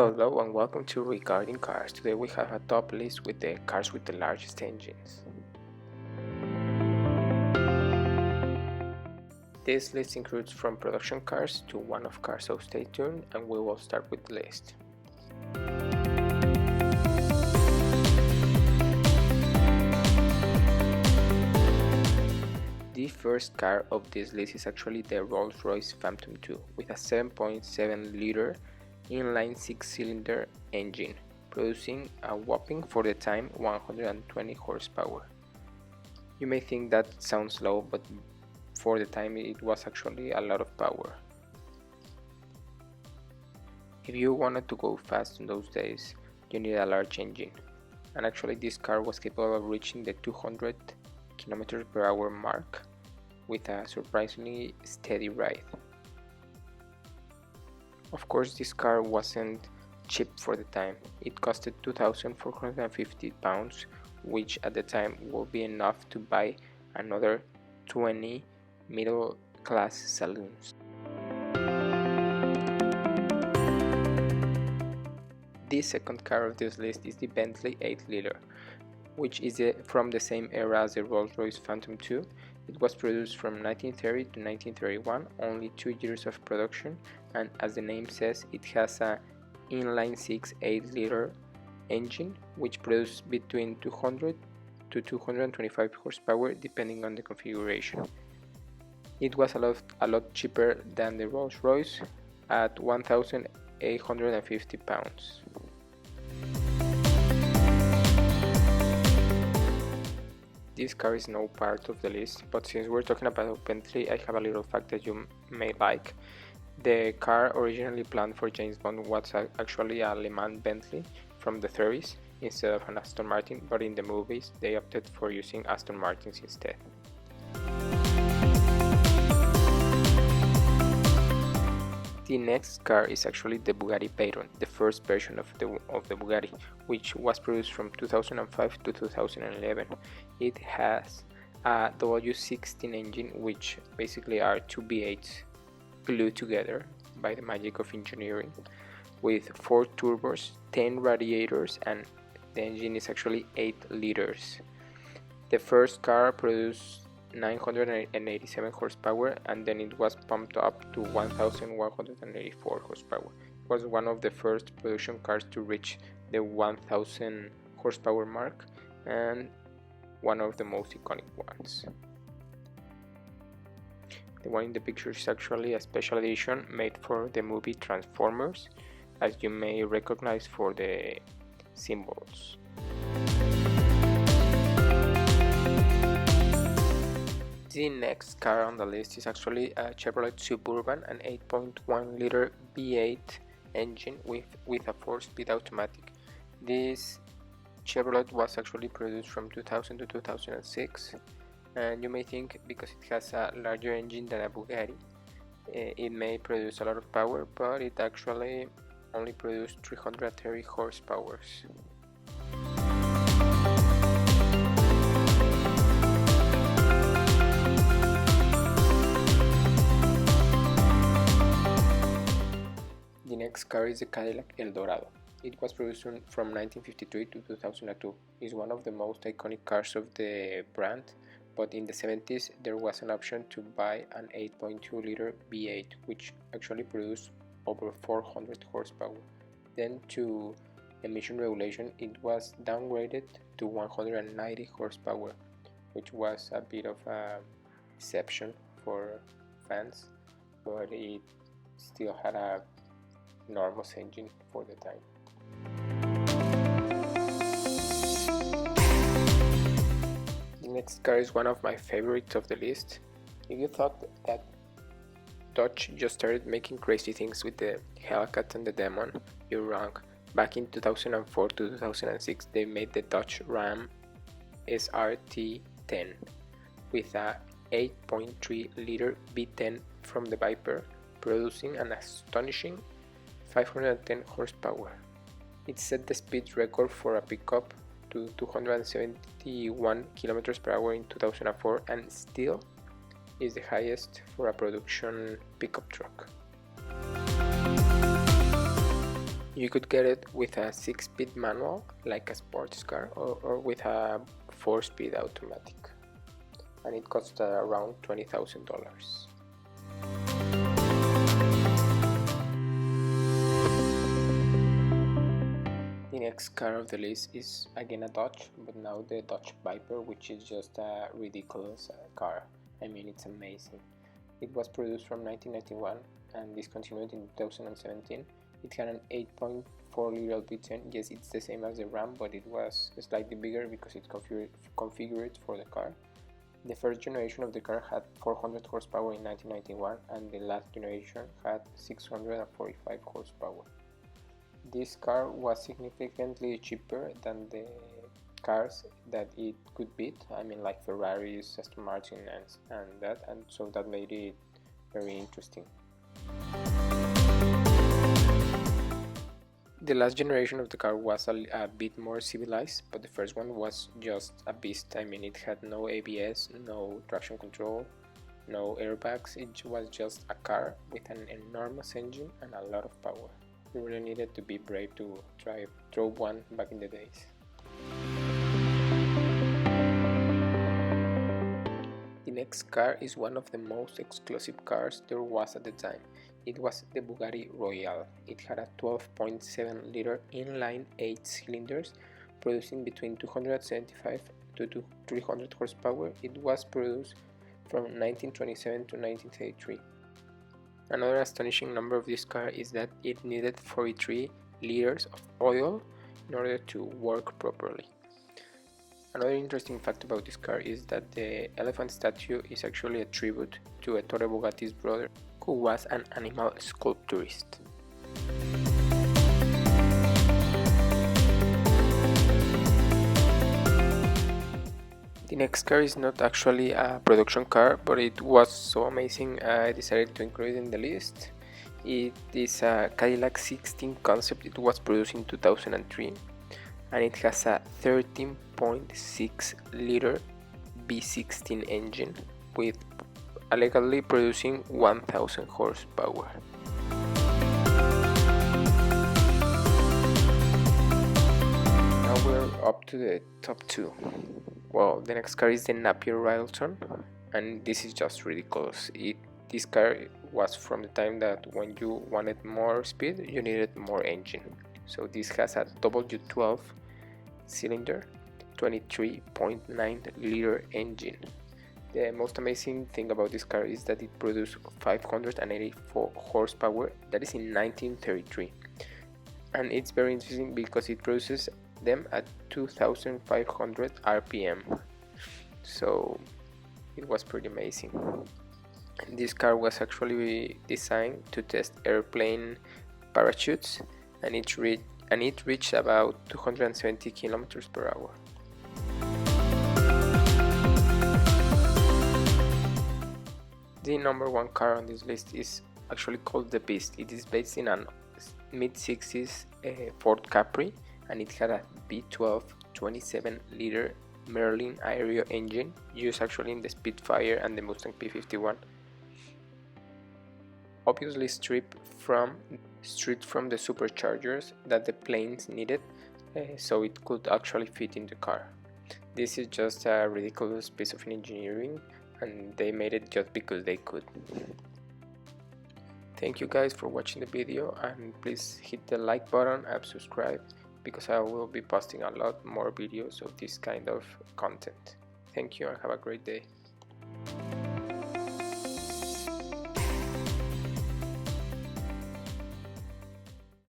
Hello and welcome to Regarding Cars. Today we have a top list with the cars with the largest engines. This list includes from production cars to one-off cars, so stay tuned and we will start with the list. The first car of this list is actually the Rolls-Royce Phantom 2 with a 7.7-liter inline 6-cylinder engine, producing a whopping, for the time, 120 horsepower. You may think that sounds low, but for the time it was actually a lot of power. If you wanted to go fast in those days, you need a large engine, and actually this car was capable of reaching the 200 km/h mark with a surprisingly steady ride. Of course, this car wasn't cheap for the time. It costed £2,450, which at the time would be enough to buy another 20 middle-class saloons. The second car of this list is the Bentley 8-liter, which is from the same era as the Rolls-Royce Phantom 2. It was produced from 1930 to 1931, only 2 years of production, and as the name says, it has an inline 6 8-liter engine which produces between 200 to 225 horsepower depending on the configuration. It was a lot cheaper than the Rolls-Royce at £1,850. This car is no part of the list, but since we're talking about Bentley, I have a little fact that you may like. The car originally planned for James Bond was actually a Le Mans Bentley from the 30s instead of an Aston Martin, but in the movies they opted for using Aston Martins instead. The next car is actually the Bugatti Veyron, the first version of the Bugatti, which was produced from 2005 to 2011. It has a W16 engine, which basically are two V8s glued together by the magic of engineering, with 4 turbos, 10 radiators, and the engine is actually 8 liters. The first car produced 987 horsepower, and then it was pumped up to 1184 horsepower. It was one of the first production cars to reach the 1000 horsepower mark and one of the most iconic ones. The one in the picture is actually a special edition made for the movie Transformers, as you may recognize for the symbols. The next car on the list is actually a Chevrolet Suburban, an 8.1-liter V8 engine with a 4-speed automatic. This Chevrolet was actually produced from 2000 to 2006, and you may think because it has a larger engine than a Bugatti, it may produce a lot of power, but it actually only produced 330 horsepower. The next car is the Cadillac Eldorado. It was produced from 1953 to 2002. It's one of the most iconic cars of the brand, but in the 70s there was an option to buy an 8.2-liter V8, which actually produced over 400 horsepower. Then, to emission regulation, it was downgraded to 190 horsepower, which was a bit of a deception for fans, but it still had a enormous engine for the time. The next car is one of my favorites of the list. If you thought that Dodge just started making crazy things with the Hellcat and the Demon, you're wrong. Back in 2004 to 2006 they made the Dodge Ram SRT10 with a 8.3-liter V10 from the Viper, producing an astonishing 510 horsepower. It set the speed record for a pickup to 271 km/h in 2004 and still is the highest for a production pickup truck. You could get it with a 6-speed manual like a sports car, or with a 4-speed automatic, and it cost around $20,000. The next car of the list is again a Dodge, but now the Dodge Viper, which is just a ridiculous car. I mean, it's amazing. It was produced from 1991 and discontinued in 2017. It had an 8.4 liter V10. Yes, it's the same as the Ram, but it was slightly bigger because it's configured for the car. The first generation of the car had 400 horsepower in 1991, and the last generation had 645 horsepower. This car was significantly cheaper than the cars that it could beat. I mean, like Ferraris, Aston Martin, and so that made it very interesting. The last generation of the car was a bit more civilized, but the first one was just a beast. I mean, it had no ABS, no traction control, no airbags. It was just a car with an enormous engine and a lot of power. You really needed to be brave to drove one back in the days. The next car is one of the most exclusive cars there was at the time. It was the Bugatti Royale. It had a 12.7 liter inline 8 cylinders, producing between 275 to 300 horsepower. It was produced from 1927 to 1933. Another astonishing number of this car is that it needed 43 liters of oil in order to work properly. Another interesting fact about this car is that the elephant statue is actually a tribute to Ettore Bugatti's brother, who was an animal sculpturist. The next car is not actually a production car, but it was so amazing I decided to include it in the list. It is a Cadillac 16 concept. It was produced in 2003, and it has a 13.6 liter V16 engine with allegedly producing 1000 horsepower. Now we're up to the top 2. Well, the next car is the Napier Railton, and this is just ridiculous. This car was from the time that when you wanted more speed, you needed more engine. So this has a W12 cylinder, 23.9 liter engine. The most amazing thing about this car is that it produced 584 horsepower, that is in 1933. And it's very interesting because it produces them at 2500 RPM, so it was pretty amazing. This car was actually designed to test airplane parachutes, and it reached about 270 kilometers per hour. The number 1 car on this list is actually called the Beast. It is based in a mid-60s Ford Capri, and it had a V12 27 liter Merlin aero engine used actually in the Spitfire and the Mustang P51. Obviously stripped from the superchargers that the planes needed, so it could actually fit in the car. This is just a ridiculous piece of engineering, and they made it just because they could. Thank you guys for watching the video, and please hit the like button and subscribe, because I will be posting a lot more videos of this kind of content. Thank you and have a great day.